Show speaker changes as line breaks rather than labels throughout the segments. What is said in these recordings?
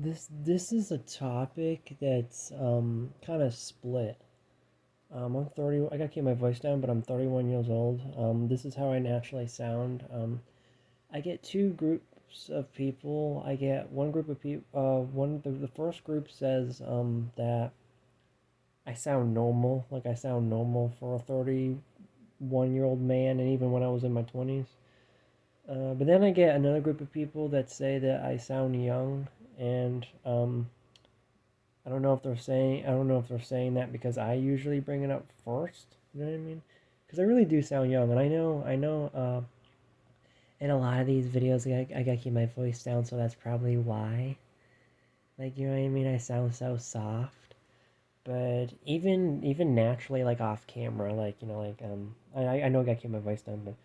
This is a topic that's kind of split. I'm 30. I gotta keep my voice down, but I'm 31 years old. This is how I naturally sound. I get two groups of people. I get one group of people. The first group says that I sound normal, like I sound normal for a 31-year-old man, and even when I was in my 20s. But then I get another group of people that say that I sound young, and I don't know if they're saying that because I usually bring it up first. You know what I mean? Because I really do sound young, and I know. In a lot of these videos, I gotta keep my voice down, so that's probably why. Like, you know what I mean? I sound so soft. But even naturally, like off camera, like I know I gotta keep my voice down, but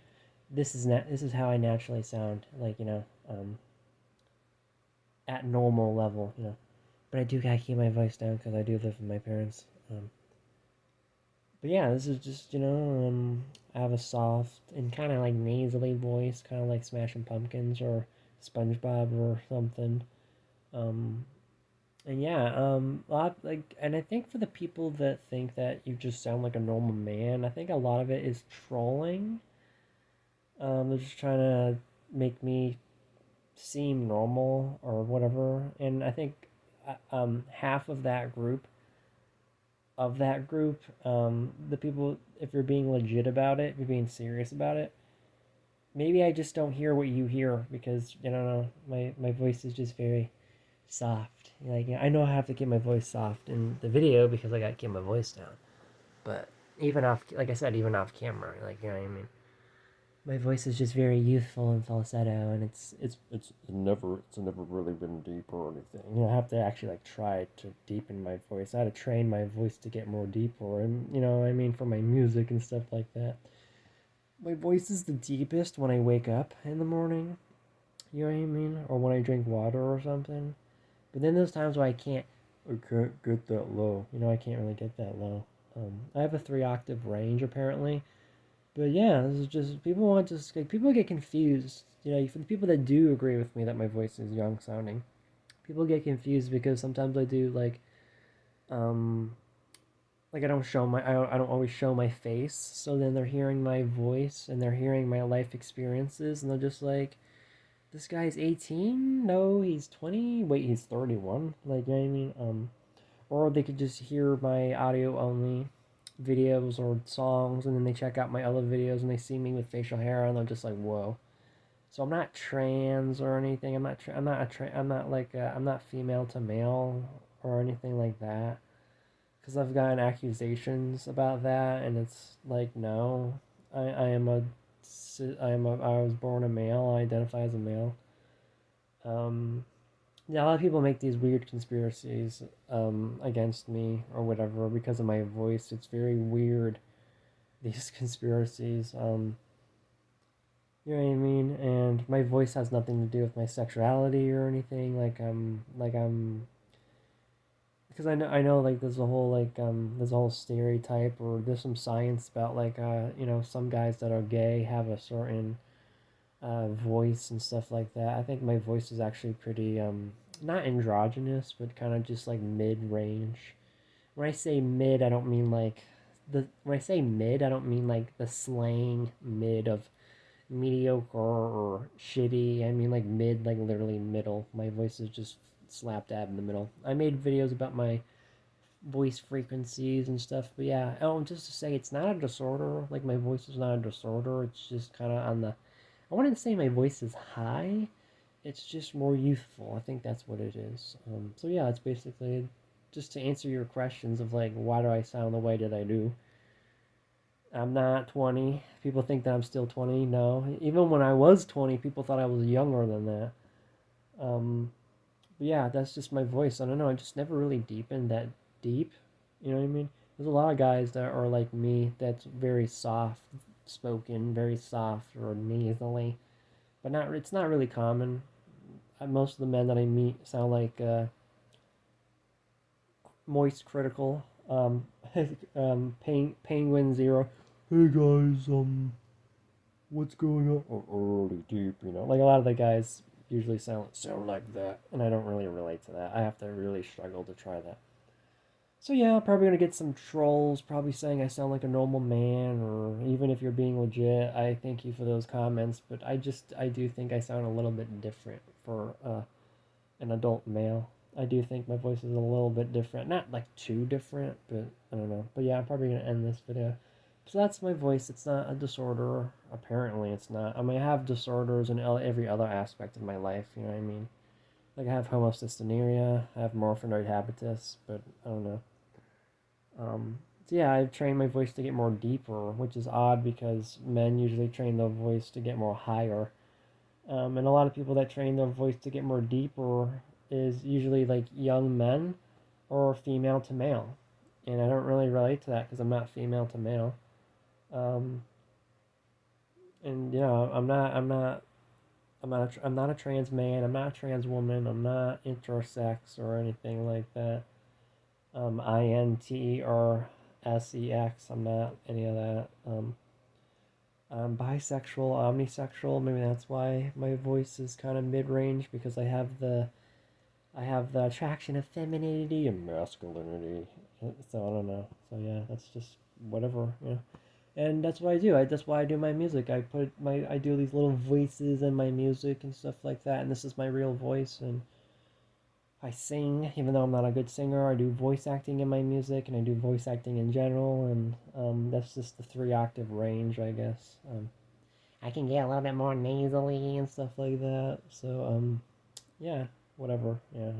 this is how I naturally sound. Like at normal level. But I do gotta keep my voice down because I do live with my parents. But yeah, this is just, I have a soft and kind of like nasally voice, kind of like Smashing Pumpkins or SpongeBob or something. Um, and yeah, and I think for the people that think that you just sound like a normal man, I think a lot of it is trolling. They're just trying to make me seem normal or whatever. And I think half of that group, the people, if you're being legit about it, if you're being serious about it, maybe I just don't hear what you hear because I don't know, my voice is just very soft. Like I know I have to keep my voice soft in the video because I gotta keep my voice down. But even off, like I said, even off camera, like you know what I mean. My voice is just very youthful and falsetto, and it's never really been deep or anything. I have to actually like try to deepen my voice. I had to train my voice to get more deeper, and I mean for my music and stuff like that. My voice is the deepest when I wake up in the morning. You know what I mean, or when I drink water or something. But then there's times where I can't get that low. I can't really get that low. I have a 3 octave range apparently, but yeah, this is just people want to like people get confused. For the people that do agree with me that my voice is young sounding, people get confused because sometimes I do um I don't always show my face. So then they're hearing my voice and they're hearing my life experiences and they're just like, this guy's 18? No, he's 20. Wait, he's 31. Like, you know what I mean? Or they could just hear my audio only videos or songs and then they check out my other videos and they see me with facial hair and they're just like, whoa. So I'm not trans or anything. I'm not female to male or anything like that. Because I've gotten accusations about that and it's like, no. I am a I was born a male. I identify as a male. Um, yeah, a lot of people make these weird conspiracies against me or whatever because of my voice. It's very weird, these conspiracies. You know what I mean? And my voice has nothing to do with my sexuality or anything. Like I'm because I know like there's a whole stereotype or there's some science about like some guys that are gay have a certain voice and stuff like that. I think my voice is actually pretty not androgynous, but kind of just like mid range. When I say mid, I don't mean like when I say mid, I don't mean like the slang mid of mediocre or shitty. I mean like mid, like literally middle. My voice is just slap dab in the middle. I made videos about my voice frequencies and stuff, but yeah, just to say it's not a disorder. Like my voice is not a disorder. It's just kind of on the I wouldn't say my voice is high. It's just more youthful. I think that's what it is. So yeah, it's basically just to answer your questions of like why do I sound the way that I do. I'm not 20. People think that I'm still 20. No, even when I was 20, people thought I was younger than that. Um, but yeah, that's just my voice. I don't know. I just never really deepened that deep. You know what I mean? There's a lot of guys that are like me that's very soft spoken, very soft or nasally but not it's not really common. Most of the men that I meet sound like moist critical. Penguin Zero. Hey guys, what's going on? Or early deep, like a lot of the guys usually sound like that, and I don't really relate to that. I have to really struggle to try that. So yeah, probably gonna get some trolls probably saying I sound like a normal man, or even if you're being legit, I thank you for those comments. But I do think I sound a little bit different for an adult male. I do think my voice is a little bit different, not like too different, but I don't know. But yeah, I'm probably gonna end this video. So that's my voice. It's not a disorder. Apparently, it's not. I mean, I have disorders in every other aspect of my life. You know what I mean? Like I have homocystinuria, I have morphinoid habitus, but I don't know. So yeah, I've trained my voice to get more deeper, which is odd because men usually train their voice to get more higher. And a lot of people that train their voice to get more deeper is usually like young men or female to male. And I don't really relate to that because I'm not female to male. Um, and you know, I'm not a trans man. I'm not a trans woman. I'm not intersex or anything like that. INTERSEX. I'm not any of that. I'm bisexual, omnisexual. Maybe that's why my voice is kind of mid-range because I have the attraction of femininity and masculinity. So I don't know. So yeah, that's just whatever. Yeah. And that's what I do. That's why I do my music. I do these little voices in my music and stuff like that. And this is my real voice. And I sing, even though I'm not a good singer. I do voice acting in my music, and I do voice acting in general. And that's just the 3 octave range, I guess. I can get a little bit more nasally and stuff like that. So yeah, whatever. Yeah.